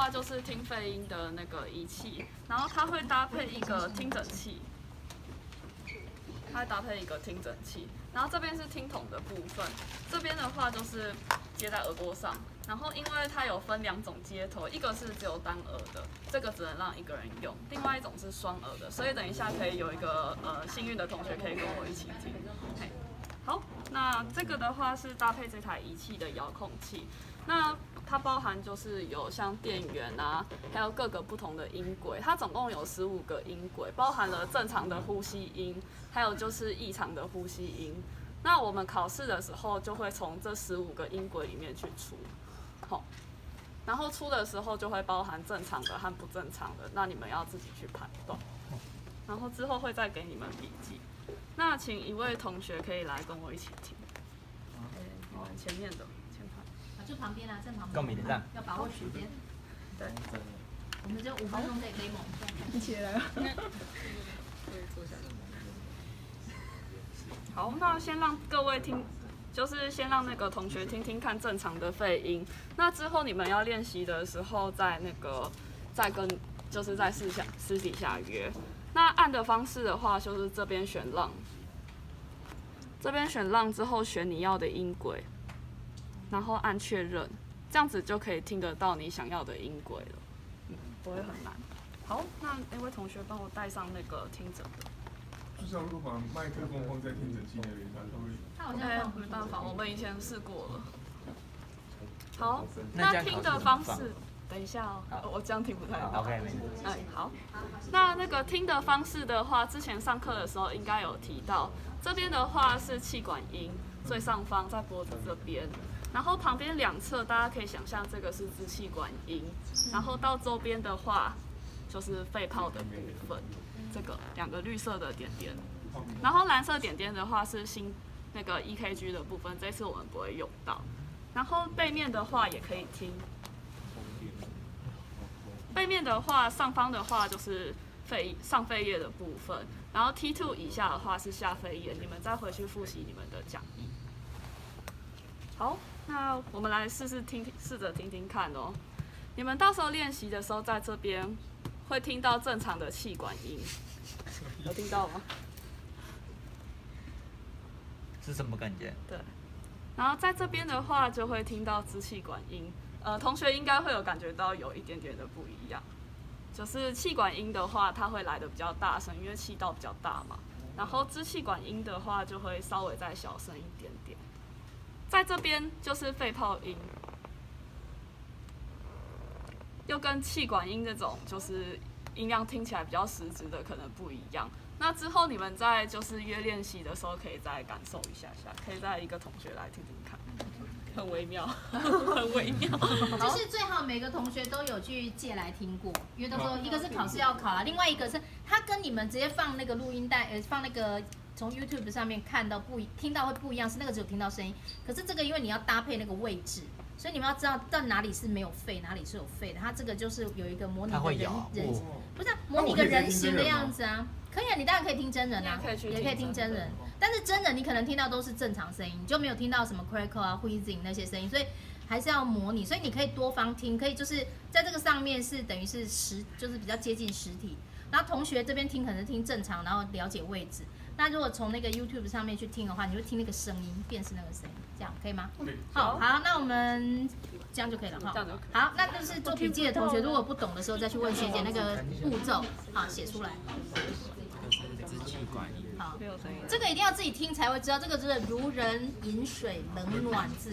话就是听肺音的那个仪器，然后它会搭配一个听诊器，然后这边是听筒的部分，这边的话就是接在耳朵上，然后因为它有分2种接头，一个是只有单耳的，这个只能让1个人用，另外一种是双耳的，所以等一下可以有一个幸运的同学可以跟我一起听。好，那这个的话是搭配这台仪器的遥控器，那它包含就是有像电源啊，还有各个不同的音轨，它总共有15个音轨，包含了正常的呼吸音，还有就是异常的呼吸音。那我们考试的时候就会从这15个音轨里面去出，好，然后出的时候就会包含正常的和不正常的，那你们要自己去判断，然后之后会再给你们笔记。那请一位同学可以来跟我一起听，你们前面的。就旁边啊，正旁边。共鸣上。要把握时间。对。我们只有5分钟可以 demo。一起来。好，那先让各位听，就是先让那个同学听听看正常的肺音。那之后你们要练习的时候，再跟就是在私底下约。那按的方式的话，就是这边选浪，这边选浪之后选你要的音轨。然后按确认，这样子就可以听得到你想要的音轨了，不会很难。好，那那位同学帮我带上那个听诊的。就是要如果把麦克风放在听诊器那边，它会。没办法，我们以前试过了。好，那听的方式，等一下哦，我这样听不太到。OK， 好。那个听的方式的话，之前上课的时候应该有提到，这边的话是气管音，最上方在脖子这边。然后旁边2侧，大家可以想象这个是支气管音，然后到周边的话就是肺泡的部分，这个2个绿色的点点，然后蓝色点点的话是那个 EKG 的部分，这次我们不会用到。然后背面的话也可以听，背面的话上方的话就是上肺叶的部分，然后 T2 以下的话是下肺叶，你们再回去复习你们的讲义。好，那我们来试着听听看哦。你们到时候练习的时候，在这边会听到正常的气管音，有听到吗？是什么感觉？对。然后在这边的话，就会听到支气管音。同学应该会有感觉到有一点点的不一样，就是气管音的话，它会来的比较大声，因为气道比较大嘛。然后支气管音的话，就会稍微再小声一点点。在这边就是肺泡音，又跟气管音这种就是音量听起来比较实质的可能不一样。那之后你们在就是约练习的时候，可以再感受一下，可以再一个同学来听听看，很微妙，很微妙。就是最好每个同学都有去借来听过，因为到时候一个是考试要考啦，另外一个是他跟你们直接放那个录音带，放那个。从 YouTube 上面看到听到会不一样，是那个只有听到声音，可是这个因为你要搭配那个位置，所以你们要知道到哪里是没有肺，哪里是有肺的。它这个就是有一个模拟的人，不是模拟一个人形的样子啊。可以啊，你当然可以听真人啊，也可以听真人，但是真人你可能听到都是正常声音，你就没有听到什么 crackle 啊、wheezing 那些声音，所以还是要模拟。所以你可以多方听，可以就是在这个上面是等于是就是比较接近实体。然后同学这边听可能是听正常，然后了解位置。那如果从那个 YouTube 上面去听的话，你就听那个声音，辨识那个声音，这样可以吗？好，那我们这样就可以了哈。好，那就是做笔记的同学，如果不懂的时候再去问学姐那个步骤，好，写出来。好，这个一定要自己听才会知道，这个就是如人饮水，冷暖自